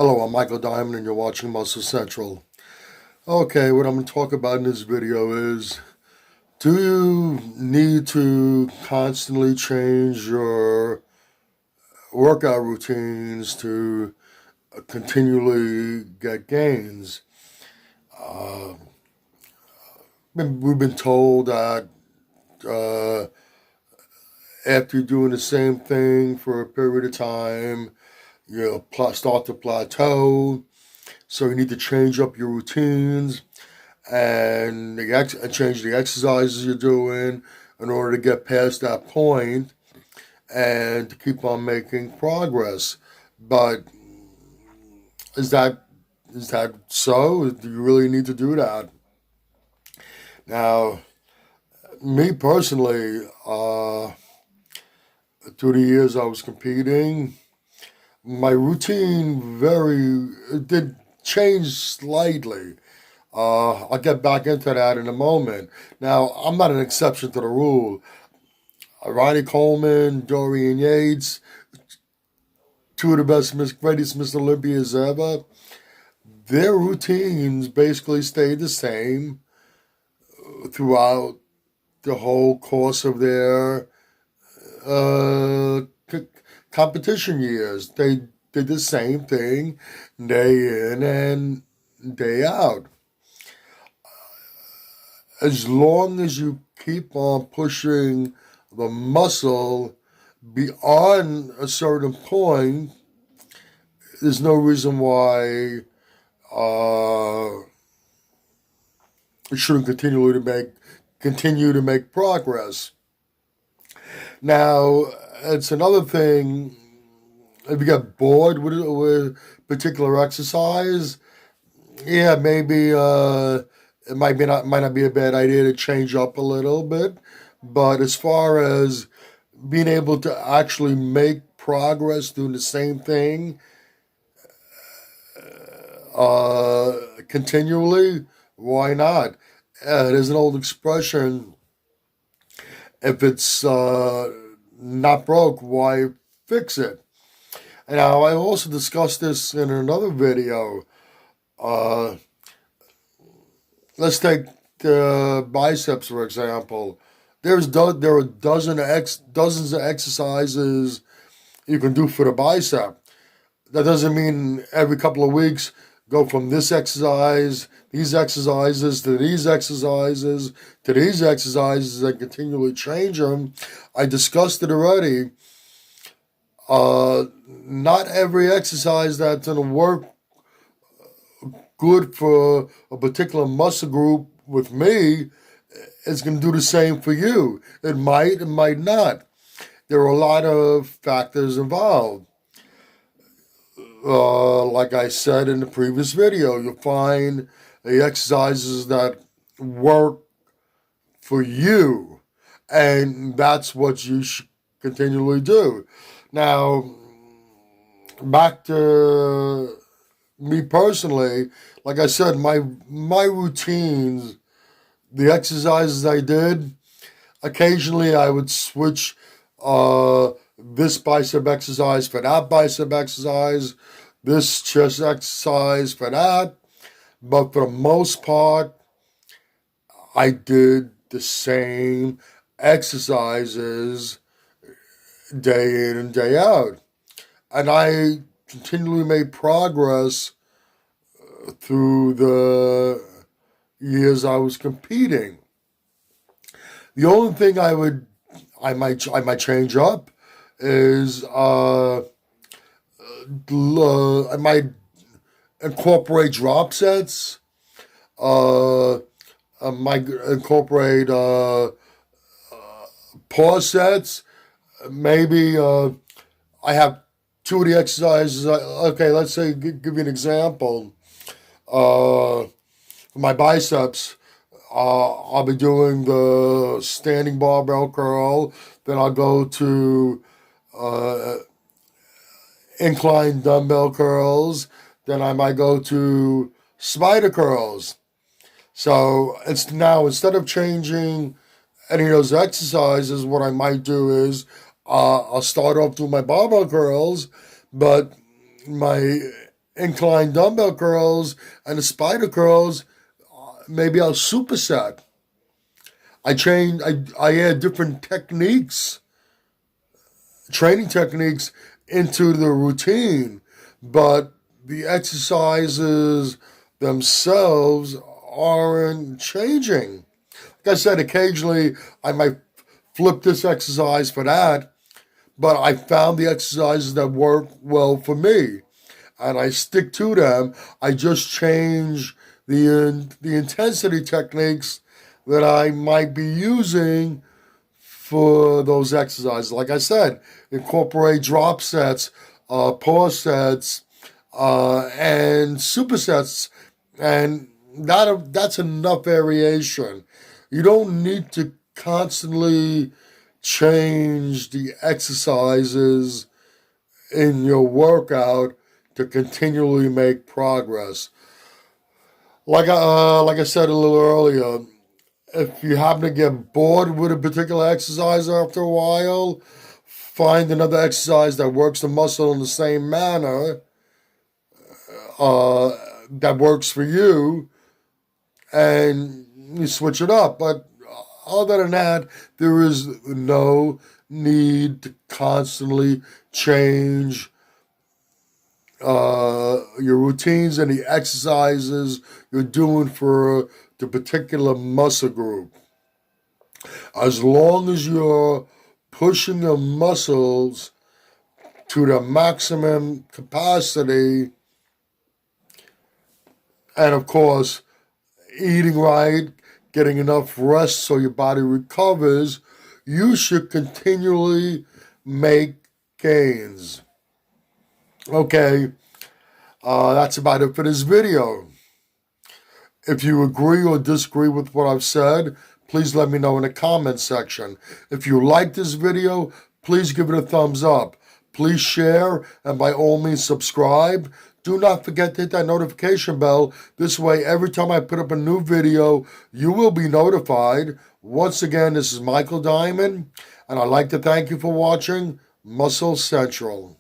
Hello, I'm Michael Diamond and you're watching Muscle Central. Okay, what I'm going to talk about in this video is, do you need to constantly change your workout routines to continually get gains? Uh, we've been told that uh, after you're doing the same thing for a period of time, you'll start to plateau. So you need to change up your routines and change the exercises you're doing in order to get past that point and to keep on making progress. But is that so? Do you really need to do that? Now, me personally, through the years I was competing, my routine it did change slightly. I'll get back into that in a moment. Now, I'm not an exception to the rule. Ronnie Coleman, Dorian Yates, two of the greatest Miss Olympias ever, their routines basically stayed the same throughout the whole course of their uh, competition years. They did the same thing day in and day out. As long as you keep on pushing the muscle beyond a certain point, there's no reason why it shouldn't continue to make progress. Now, it's another thing. If you get bored with particular exercise, yeah, maybe it might not be a bad idea to change up a little bit. But as far as being able to actually make progress doing the same thing continually, why not? There's an old expression: if it's not broke, why fix it? And now I also discussed this in another video. Uh, let's take the biceps for example. There are dozens of exercises you can do for the bicep. That doesn't mean every couple of weeks go from these exercises to these exercises to these exercises and continually change them. I discussed it already. Not every exercise that's going to work good for a particular muscle group with me is going to do the same for you. It might not. There are a lot of factors involved. Like I said in the previous video, you'll find the exercises that work for you, and that's what you should continually do. Now, back to me personally, like I said, my routines, the exercises I did, occasionally I would switch this bicep exercise for that bicep exercise, this chest exercise for that. But for the most part, I did the same exercises day in and day out. And I continually made progress through the years I was competing. The only thing I might change up is I might incorporate drop sets. I might incorporate pause sets. Maybe I have two of the exercises. Okay, let's say give you an example. For my biceps, I'll be doing the standing barbell curl. Then I'll go to incline dumbbell curls. Then I might go to spider curls. So it's now, instead of changing any of those exercises, what I might do is I'll start off doing my barbell curls, but my incline dumbbell curls and the spider curls, maybe I'll superset. I add different techniques, training techniques into the routine, but the exercises themselves aren't changing. Like I said, occasionally I might flip this exercise for that, but I found the exercises that work well for me, and I stick to them. I just change the intensity techniques that I might be using for those exercises. Like I said, incorporate drop sets, pause sets, and supersets, and that's enough variation. You don't need to constantly change the exercises in your workout to continually make progress. Like I said a little earlier, if you happen to get bored with a particular exercise after a while, find another exercise that works the muscle in the same manner, that works for you, and you switch it up. But other than that, there is no need to constantly change your routines and the exercises you're doing for the particular muscle group. As long as you're pushing the muscles to the maximum capacity, and of course, eating right, getting enough rest so your body recovers, you should continually make gains. Okay, that's about it for this video. If you agree or disagree with what I've said, please let me know in the comment section. If you like this video, please give it a thumbs up. Please share, and by all means subscribe. Do not forget to hit that notification bell. This way, every time I put up a new video, you will be notified. Once again, this is Michael Diamond, and I'd like to thank you for watching Muscle Central.